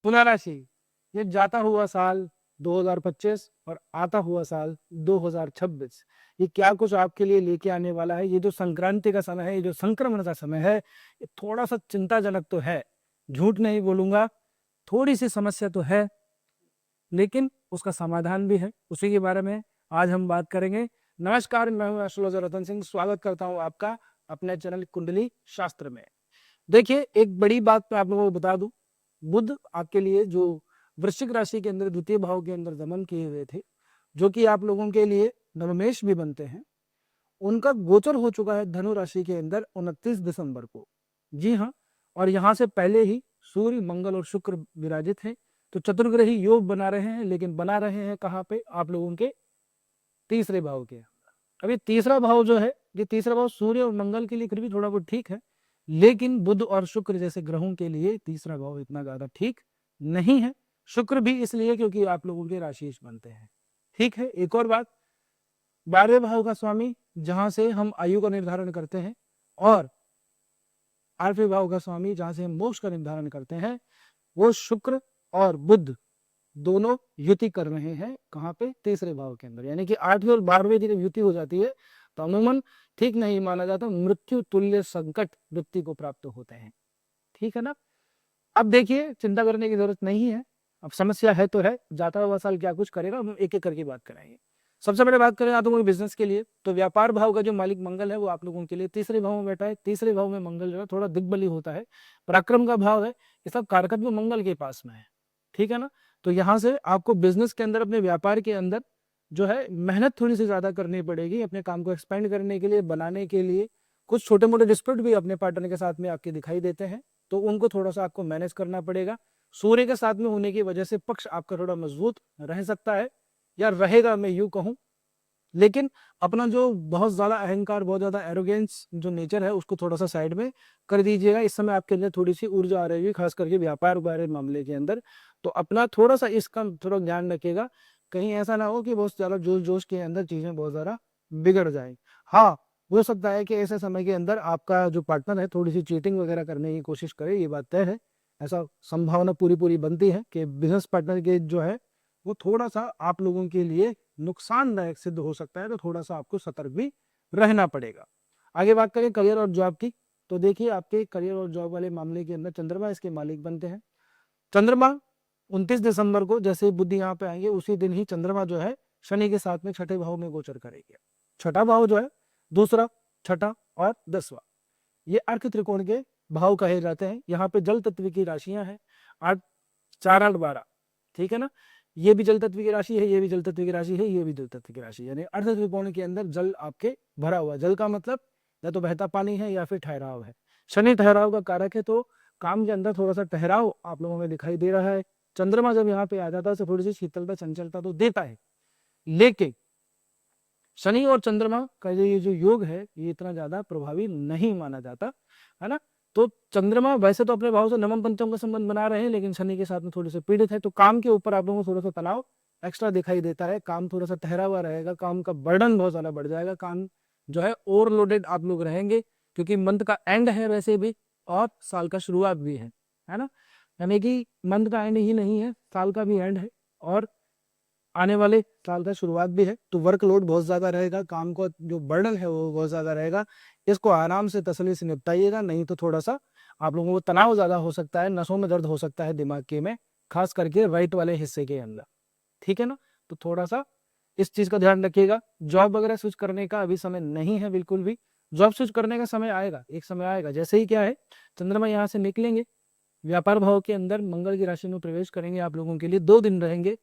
तुला राशि, ये जाता हुआ साल 2025 और आता हुआ साल 2026, ये क्या कुछ आपके लिए लेके आने वाला है। ये जो संक्रांति का समय है, ये जो संक्रमण का समय है, ये थोड़ा सा चिंताजनक तो है, झूठ नहीं बोलूंगा, थोड़ी सी समस्या तो है, लेकिन उसका समाधान भी है। उसी के बारे में आज हम बात करेंगे। नमस्कार, मैं हूं एस्ट्रोलॉजर रतन सिंह, स्वागत करता हूं आपका अपने चैनल कुंडली शास्त्र में। देखिए, एक बड़ी बात मैं आप लोगों को बता दूं, बुध आपके लिए जो वृश्चिक राशि के अंदर द्वितीय भाव के अंदर दमन किए हुए थे, जो कि आप लोगों के लिए नवमेश भी बनते हैं, उनका गोचर हो चुका है धनु राशि के अंदर 29 दिसंबर को। जी हाँ, और यहाँ से पहले ही सूर्य, मंगल और शुक्र विराजित हैं, तो चतुर्ग्रही योग बना रहे हैं, लेकिन बना रहे हैं कहाँ पे? आप लोगों के तीसरे भाव के। अभी तीसरा भाव जो है, ये तीसरा भाव सूर्य और मंगल के लिए फिर भी थोड़ा बहुत ठीक है, लेकिन बुध और शुक्र जैसे ग्रहों के लिए तीसरा भाव इतना ज्यादा ठीक नहीं है। शुक्र भी इसलिए क्योंकि आप लोगों के राशिश बनते हैं। ठीक है, एक और बात, 12वें भाव का स्वामी जहां से हम आयु का निर्धारण करते हैं, और 8वें भाव का स्वामी जहां से हम मोक्ष का निर्धारण करते हैं, वो शुक्र और बुध दोनों युति कर रहे हैं। कहाँ पे? तीसरे भाव के अंदर। यानी कि 8वें और 12वें दिन युति हो जाती है तो अमूमन ठीक नहीं माना जाता, मृत्यु तुल्य संकट व्यक्ति को प्राप्त होते हैं। ठीक है ना? अब देखिए, चिंता करने की जरूरत नहीं है। अब समस्या है तो है, जाता हुआ साल क्या कुछ करेगा, हम एक एक करके बात करेंगे। सबसे पहले बात करें आप लोगों के बिजनेस के लिए, तो व्यापार भाव का जो मालिक मंगल है, वो आप लोगों के लिए तीसरे भाव में बैठा है। तीसरे भाव में मंगल जो है थोड़ा दिग्बली होता है, पराक्रम का भाव है, ये सब कारकत्व मंगल के पास में है। ठीक है ना? तो यहाँ से आपको बिजनेस के अंदर, अपने व्यापार के अंदर जो है मेहनत थोड़ी सी ज्यादा करनी पड़ेगी अपने काम को एक्सपेंड करने के लिए, बनाने के लिए। कुछ छोटे मोटे डिस्प्यूट भी अपने पार्टनर के साथ में आपके दिखाई देते हैं, तो उनको थोड़ा सा आपको मैनेज करना पड़ेगा। सूर्य के साथ में होने की वजह से पक्ष आपका थोड़ा मजबूत रह सकता है, या रहेगा, मैं यूं कहूं। लेकिन अपना जो बहुत ज्यादा अहंकार, बहुत ज्यादा एरोगेंस जो नेचर है, उसको थोड़ा सा साइड में कर दीजिएगा। इस समय आपके अंदर थोड़ी सी ऊर्जा आ रही है, खास करके व्यापार वाले मामले के अंदर, तो अपना थोड़ा सा इसका थोड़ा ध्यान रखिएगा। कहीं ऐसा ना हो कि बहुत ज्यादा जोश जोश के अंदर चीजें बहुत ज्यादा बिगड़ जाए। हाँ, हो सकता है कि ऐसे समय के अंदर आपका जो पार्टनर है थोड़ी सी चीटिंग वगैरह करने की कोशिश करे, ये बात तय है। ऐसा संभावना पूरी पूरी बनती है कि बिजनेस पार्टनर के जो है वो थोड़ा सा आप लोगों के लिए नुकसानदायक सिद्ध हो सकता है, तो थोड़ा सा आपको सतर्क भी रहना पड़ेगा। आगे बात करें करियर और जॉब की, तो देखिए, आपके करियर और जॉब वाले मामले के अंदर चंद्रमा इसके मालिक बनते हैं। चंद्रमा 29 दिसंबर को जैसे बुध यहाँ पे आएंगे, उसी दिन ही चंद्रमा जो है शनि के साथ में छठे भाव में गोचर करेंगे। छठा भाव जो है दूसरा, छठा और 10वां, ये अर्क त्रिकोण के भाव कहे जाते हैं। यहाँ पे जल तत्व की राशियां हैं, 8, 4, 8, 12। ठीक है ना? ये भी जल तत्व की राशि है, ये भी जल तत्व की राशि है, ये भी जल तत्व की राशि है। यानी अर्ध त्रिकोण के अंदर जल आपके भरा हुआ। जल का मतलब या तो बहता पानी है या फिर ठहराव है। शनि ठहराव का कारक है, तो काम के अंदर थोड़ा सा ठहराव आप लोगों में दिखाई दे रहा है। चंद्रमा जब यहाँ पे आ जाता है तो थोड़ी सी शीतलता, चंचलता तो देता है, लेकिन शनि और चंद्रमा का ये जो योग है, ये इतना ज्यादा प्रभावी नहीं माना जाता है ना। तो चंद्रमा वैसे तो अपने भाव से नवम पंचम का संबंध बना रहे हैं, लेकिन शनि के साथ में थोड़े से पीड़ित है, तो काम के ऊपर आप लोगों को थोड़ा सा तनाव एक्स्ट्रा दिखाई देता है। काम थोड़ा सा ठहरा हुआ रहेगा, काम का बर्डन बहुत ज्यादा बढ़ जाएगा, काम जो है ओवरलोडेड आप लोग रहेंगे, क्योंकि मंथ का एंड है वैसे भी, और साल का शुरुआत भी है ना। यानी कि मंथ का एंड ही नहीं है, साल का भी एंड है, और आने वाले साल का शुरुआत भी है। तो वर्कलोड बहुत ज्यादा रहेगा, काम का जो बर्डन है वो बहुत ज्यादा रहेगा। इसको आराम से तसल्ली से निपटाइएगा, नहीं तो थोड़ा सा आप लोगों को तनाव ज्यादा हो सकता है, नसों में दर्द हो सकता है दिमाग के में, खास करके राइट वाले हिस्से के अंदर। ठीक है ना? तो थोड़ा सा इस चीज का ध्यान रखिएगा। जॉब वगैरह स्विच करने का अभी समय नहीं है, बिल्कुल भी। जॉब स्विच करने का समय आएगा, एक समय आएगा, जैसे ही क्या है, चंद्रमा यहाँ से निकलेंगे, व्यापार भाव के अंदर मंगल की राशि में प्रवेश करेंगे, आप लोगों के लिए 2 दिन रहेंगे,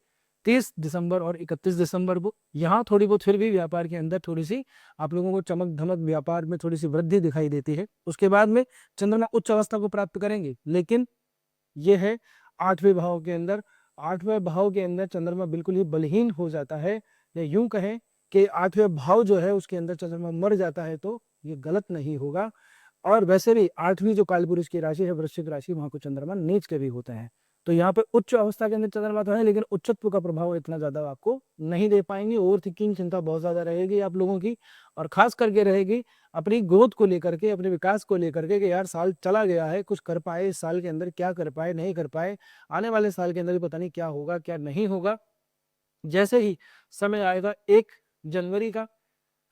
30 दिसंबर और 31 दिसंबर को। यहाँ थोड़ी बहुत फिर भी व्यापार के अंदर थोड़ी सी आप लोगों को चमक धमक, व्यापार में थोड़ी सी वृद्धि दिखाई देती है। उसके बाद में चंद्रमा उच्च अवस्था को प्राप्त करेंगे, लेकिन ये है 8वें भाव के अंदर। 8वें भाव के अंदर चंद्रमा बिल्कुल ही बलहीन हो जाता है, या यूं कहें कि 8वें भाव जो है उसके अंदर चंद्रमा मर जाता है, तो ये गलत नहीं होगा। और वैसे भी 8वीं जो कालपुरुष की राशि है, वृश्चिक राशि, वहां को चंद्रमा नीच के भी होते हैं। तो यहाँ पे उच्च अवस्था के अंदर चंद्रमा तो है, लेकिन उच्चत्व का प्रभाव इतना ज्यादा आपको नहीं दे पाएंगे। ओवर थिंकिंग, चिंता बहुत ज्यादा रहेगी आप लोगों की, और खास करके रहेगी अपनी ग्रोथ को लेकर के, अपने विकास को लेकर के, कि यार साल चला गया है, कुछ कर पाए इस साल के अंदर, क्या कर पाए, नहीं कर पाए, आने वाले साल के अंदर भी पता नहीं क्या होगा क्या नहीं होगा। जैसे ही समय आएगा 1 जनवरी का,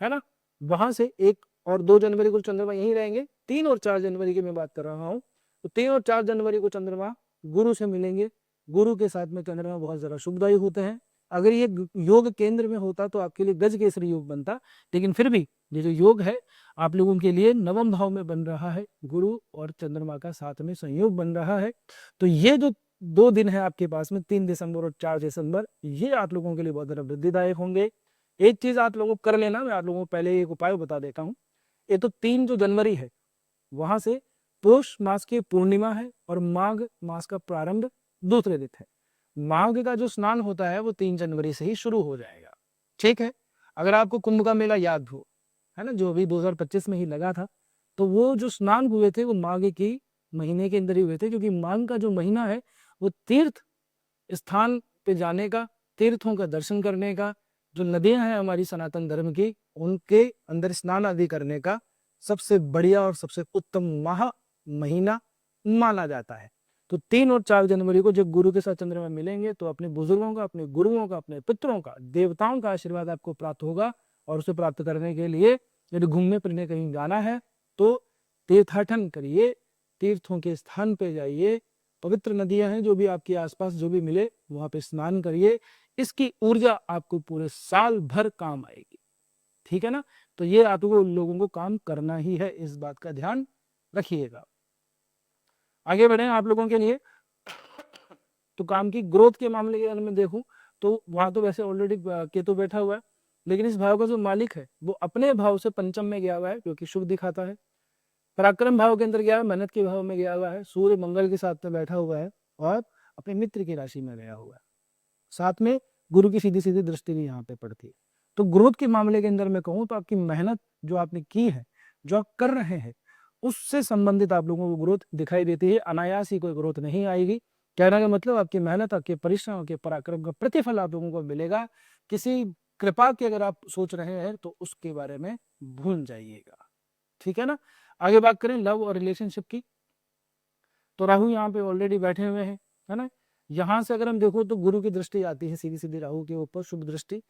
है ना, वहां से 1 और 2 जनवरी को चंद्रमा यहीं रहेंगे। 3 और 4 जनवरी की मैं बात कर रहा हूँ, तो 3 और 4 जनवरी को चंद्रमा गुरु से मिलेंगे। गुरु के साथ में चंद्रमा बहुत ज्यादा शुभदायी होते हैं। अगर ये योग केंद्र में होता तो आपके लिए गज केसरी योग बनता, लेकिन फिर भी ये जो योग है आप लोगों के लिए नवम भाव में बन रहा है, गुरु और चंद्रमा का साथ में संयोग बन रहा है। तो ये जो 2 दिन है आपके पास में, 3 दिसंबर और 4 दिसंबर, ये आप लोगों के लिए बहुत ज्यादा वृद्धिदायक होंगे। एक चीज आप लोगों को कर लेना, मैं आप लोगों को पहले एक उपाय बता देता हूँ। ये तो 3 जो जनवरी है, वहां से पुष मास की पूर्णिमा है और माघ मास का प्रारंभ दूसरे दिन है। माघ का जो स्नान होता है वो 3 जनवरी से ही शुरू हो जाएगा। ठीक है, अगर आपको कुंभ का मेला याद हो, है ना, जो अभी 2025 में ही लगा था, तो वो जो स्नान हुए थे वो माघ की महीने के अंदर ही हुए थे, क्योंकि माघ का जो महीना है वो तीर्थ स्थान पे जाने का, तीर्थों का दर्शन करने का, जो नदियां हैं हमारी सनातन धर्म की, उनके अंदर स्नान आदि करने का सबसे बढ़िया और सबसे उत्तम महीना माना जाता है। तो 3 और 4 जनवरी को जब गुरु के साथ चंद्रमा मिलेंगे तो अपने बुजुर्गों का, अपने गुरुओं का, अपने पितरों का, देवताओं का आशीर्वाद आपको प्राप्त होगा। और उसे प्राप्त करने के लिए यदि घूमने फिरने कहीं जाना है तो तीर्थाटन करिए, तीर्थों के स्थान पे जाइए, पवित्र नदियां हैं जो भी आपके आसपास जो भी मिले वहां पे स्नान करिए। इसकी ऊर्जा आपको पूरे साल भर काम आएगी। ठीक है ना, तो ये आप लोगों को काम करना ही है, इस बात का ध्यान रखिएगा। आगे बढ़े आप लोगों के लिए, तो काम की ग्रोथ के मामले के अंदर में देखूं तो वहां तो वैसे ऑलरेडी केतु बैठा हुआ है, लेकिन इस भाव का जो मालिक है वो अपने भाव से पंचम में गया हुआ है, जो कि शुभ दिखाता है। पराक्रम भाव के अंदर गया है, मेहनत के भाव में गया हुआ है, सूर्य मंगल के साथ में बैठा हुआ है और अपने मित्र की राशि में गया हुआ है। साथ में गुरु की सीधी सीधी दृष्टि भी यहाँ पे पड़ती है। तो ग्रोथ के मामले के अंदर मैं कहूँ तो आपकी मेहनत जो आपने की है, जो आप कर रहे हैं, उससे संबंधित आप लोगों को ग्रोथ दिखाई देती है। अनायास ही कोई ग्रोथ नहीं आएगी। कहने का मतलब आपकी मेहनत, आपके परिश्रम, आपके पराक्रम का प्रतिफल आप लोगों को मिलेगा। किसी कृपा की अगर आप सोच रहे हैं तो उसके बारे में भूल जाइएगा। ठीक है ना, आगे बात करें लव और रिलेशनशिप की, तो राहु यहाँ पे ऑलरेडी बैठे हुए हैं, है ना। यहाँ से अगर हम देखो तो गुरु की दृष्टि आती है सीधी सीधी राहु के ऊपर, शुभ दृष्टि।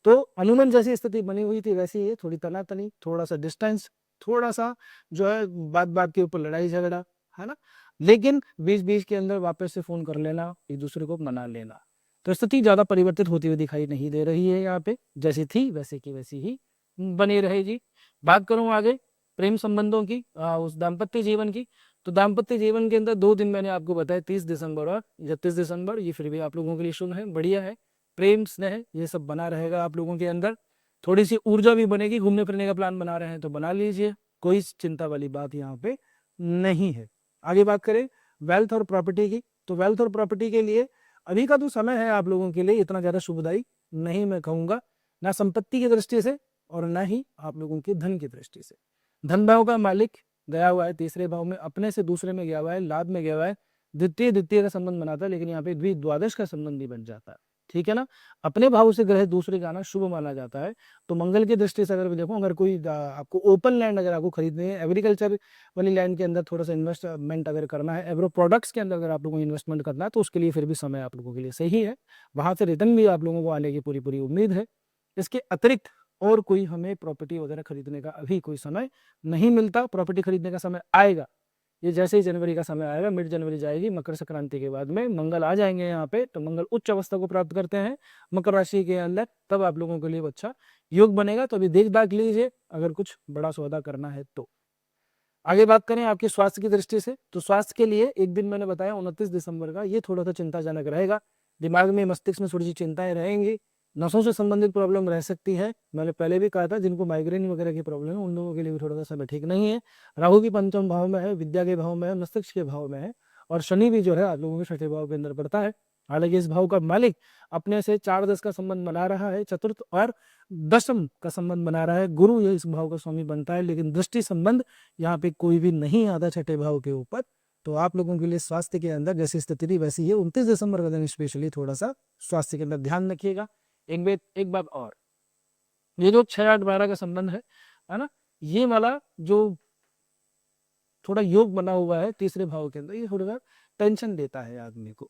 तो अनुमन जैसी स्थिति बनी हुई थी वैसी ही है, थोड़ी तनातनी, थोड़ा सा डिस्टेंस, थोड़ा सा जो है बात बात के ऊपर लड़ाई झगड़ा, है ना, लेकिन बीच बीच के अंदर वापस से फोन कर लेना, एक दूसरे को मना लेना। तो स्थिति ज्यादा परिवर्तित होती हुई दिखाई नहीं दे रही है यहाँ पे, जैसी थी वैसे की वैसी ही बनी रहेगी। बात करूं आगे प्रेम संबंधों की, उस दाम्पत्य जीवन की, तो दाम्पत्य जीवन के अंदर 2 दिन मैंने आपको बताया, 30 दिसंबर और 31 दिसंबर, ये फिर भी आप लोगों के लिए शुभ है, बढ़िया है। प्रेम स्नेह ये सब बना रहेगा आप लोगों के अंदर, थोड़ी सी ऊर्जा भी बनेगी। घूमने फिरने का प्लान बना रहे हैं तो बना लीजिए, कोई चिंता वाली बात यहाँ पे नहीं है। आगे बात करें वेल्थ और प्रॉपर्टी की, तो वेल्थ और प्रॉपर्टी के लिए अभी का जो समय है आप लोगों के लिए इतना ज्यादा शुभदायी नहीं मैं कहूंगा, ना संपत्ति की दृष्टि से और ना ही आप लोगों के धन की दृष्टि से। धन भाव का मालिक गया हुआ है तीसरे भाव में, अपने से दूसरे में गया हुआ है, लाभ में गया हुआ है, द्वितीय का संबंध बनाता है, लेकिन यहाँ पे द्वादश का संबंध भी बन जाता है। ठीक है ना, अपने भाव से ग्रह दूसरे जाना शुभ माना जाता है। तो मंगल की दृष्टि से अगर देखो, अगर कोई आपको ओपन लैंड अगर आपको खरीदनी है, एग्रीकल्चर वाली लैंड के अंदर थोड़ा सा इन्वेस्टमेंट अगर करना है, एग्रो प्रोडक्ट्स के अंदर अगर आप लोगों को इन्वेस्टमेंट करना है, तो उसके लिए फिर भी समय आप लोगों के लिए सही है, वहां से रिटर्न भी आप लोगों को आने की पूरी पूरी उम्मीद है। इसके अतिरिक्त और कोई हमें प्रॉपर्टी वगैरह खरीदने का अभी कोई समय नहीं मिलता। प्रॉपर्टी खरीदने का समय आएगा, ये जैसे ही जनवरी का समय आएगा, मिड जनवरी जाएगी, मकर संक्रांति के बाद में मंगल आ जाएंगे यहाँ पे, तो मंगल उच्च अवस्था को प्राप्त करते हैं मकर राशि के अंदर, तब आप लोगों के लिए अच्छा योग बनेगा। तो अभी देख दाख लीजिए अगर कुछ बड़ा सौदा करना है तो। आगे बात करें आपके स्वास्थ्य की दृष्टि से, तो स्वास्थ्य के लिए एक दिन मैंने बताया 29 दिसंबर का, ये थोड़ा सा चिंताजनक रहेगा। दिमाग में, मस्तिष्क में थोड़ी सी चिंताएं रहेंगी, नसों से संबंधित प्रॉब्लम रह सकती है। मैंने पहले भी कहा था जिनको माइग्रेन वगैरह की प्रॉब्लम है उन लोगों के लिए भी थोड़ा सा समय ठीक नहीं है। राहु भी पंचम भाव में है, विद्या के भाव में है, मस्तिष्क के भाव में है, और शनि भी जो है आप लोगों के छठे भाव के अंदर पड़ता है। हालांकि इस भाव का मालिक अपने से 4-10 का संबंध बना रहा है, चतुर्थ और दशम का संबंध बना रहा है, गुरु ये इस भाव का स्वामी बनता है, लेकिन दृष्टि संबंध यहाँ पे कोई भी नहीं आता छठे भाव के ऊपर तो आप लोगों के लिए स्वास्थ्य के अंदर जैसी स्थिति थी वैसी है। 29 दिसंबर का दिन स्पेशली थोड़ा सा स्वास्थ्य के अंदर ध्यान रखिएगा। एक बात और, ये जो 6-8-12 का संबंध है ना, ये वाला जो थोड़ा योग बना हुआ है तीसरे भाव के अंदर, ये थोड़ा सा टेंशन देता है आदमी को।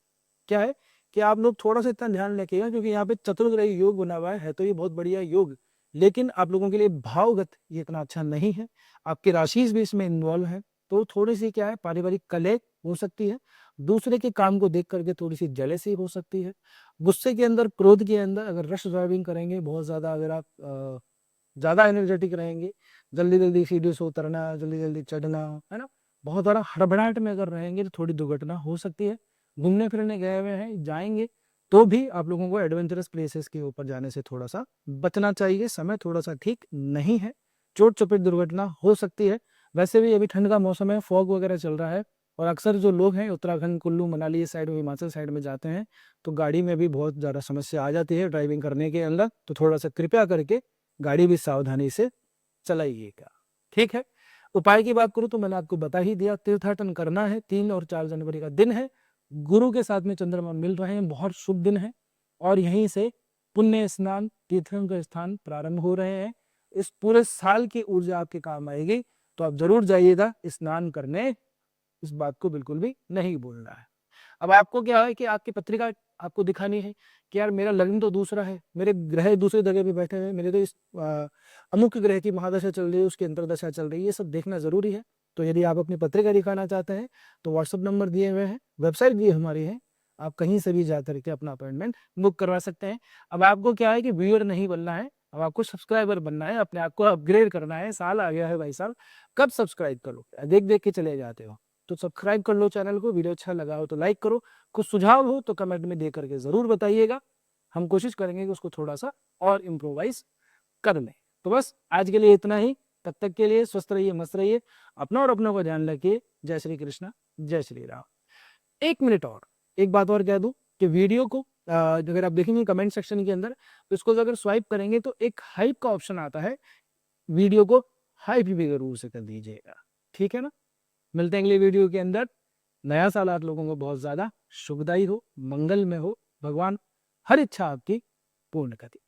क्या है कि आप लोग थोड़ा सा इतना ध्यान रखिएगा, क्योंकि यहाँ पे चतुर्ग्रही योग बना हुआ है तो ये बहुत बढ़िया योग, लेकिन आप लोगों के लिए भावगत ये इतना अच्छा नहीं है। आपकी राशि भी इसमें इन्वॉल्व है, तो थोड़ी सी क्या है, पारिवारिक कलह हो सकती है, दूसरे के काम को देख करके थोड़ी सी जेलसी हो सकती है, गुस्से के अंदर, क्रोध के अंदर अगर रश ड्राइविंग करेंगे बहुत ज्यादा, अगर आप ज्यादा एनर्जेटिक रहेंगे, जल्दी जल्दी सीढ़ी से उतरना, जल्दी जल्दी चढ़ना, है ना, बहुत बड़ा हड़बड़ाहट में अगर रहेंगे तो थोड़ी दुर्घटना हो सकती है। घूमने फिरने गए हुए हैं, जाएंगे तो भी आप लोगों को एडवेंचरस प्लेसेस के ऊपर जाने से थोड़ा सा बचना चाहिए। समय थोड़ा सा ठीक नहीं है, चोट चपेट दुर्घटना हो सकती है। वैसे भी अभी ठंड का मौसम है, फॉग वगैरह चल रहा है, और अक्सर जो लोग हैं उत्तराखंड, कुल्लू मनाली साइड, हिमाचल साइड में जाते हैं तो गाड़ी में भी बहुत ज़्यादा समस्या आ जाती है ड्राइविंग करने के अंदर। तो थोड़ा सा कृपया करके गाड़ी भी सावधानी से चलाइएगा, ठीक है। उपाय की बात करूं तो मैंने आपको बता ही दिया, तीर्थाटन करना है। 3 और 4 जनवरी का दिन है, गुरु के साथ में चंद्रमा मिल रहे हैं, बहुत शुभ दिन है, और यहीं से पुण्य स्नान, तीर्थों के स्थान प्रारंभ हो रहे हैं। इस पूरे साल की ऊर्जा आपके काम आएगी, तो आप जरूर जाइएगा स्नान करने, इस बात को बिल्कुल भी नहीं भूलना है। अब आपको क्या है कि आपकी पत्रिका आपको दिखानी है कि यार मेरा लग्न तो दूसरा है, मेरे ग्रह दूसरी जगह पे बैठे हैं, मेरे तो इस अमुक ग्रह की महादशा चल रही है, उसकी अंतरदशा चल रही है, ये सब देखना जरूरी है। तो यदि आप अपनी पत्रिका दिखाना चाहते हैं तो व्हाट्सअप नंबर दिए हुए हैं, वेबसाइट भी हमारी है, आप कहीं से भी जा करके अपना अपॉइंटमेंट बुक करवा सकते हैं। अब आपको क्या है कि व्यूअर नहीं बनना है, अब आपको सब्सक्राइबर बनना है, अपने आप को अपग्रेड करना है। साल आ गया है भाई साहब, कब सब्सक्राइब करो, देख देख के चले जाते हो। तो सब्सक्राइब कर लो चैनल को, वीडियो अच्छा लगा हो तो लाइक करो, कुछ सुझाव हो तो कमेंट में दे करके जरूर बताइएगा, हम कोशिश करेंगे कि उसको थोड़ा सा और इम्प्रोवाइज कर लें। तो बस आज के लिए इतना ही, तब तक के लिए स्वस्थ रहिए, मस्त रहिए, अपना और अपनों का ध्यान रखिए। जय श्री कृष्णा, जय श्री राम। 1 मिनट और, एक बात और कह दूं कि वीडियो को अगर आप देखेंगे कमेंट सेक्शन के अंदर, तो इसको अगर स्वाइप करेंगे तो एक हाइप का ऑप्शन आता है, वीडियो को हाइप भी जरूर से कर दीजिएगा, ठीक है ना। मिलते हैं अगले वीडियो के अंदर। नया साल आप लोगों को बहुत ज्यादा शुभदायी हो, मंगलमय हो, भगवान हर इच्छा आपकी पूर्ण करे।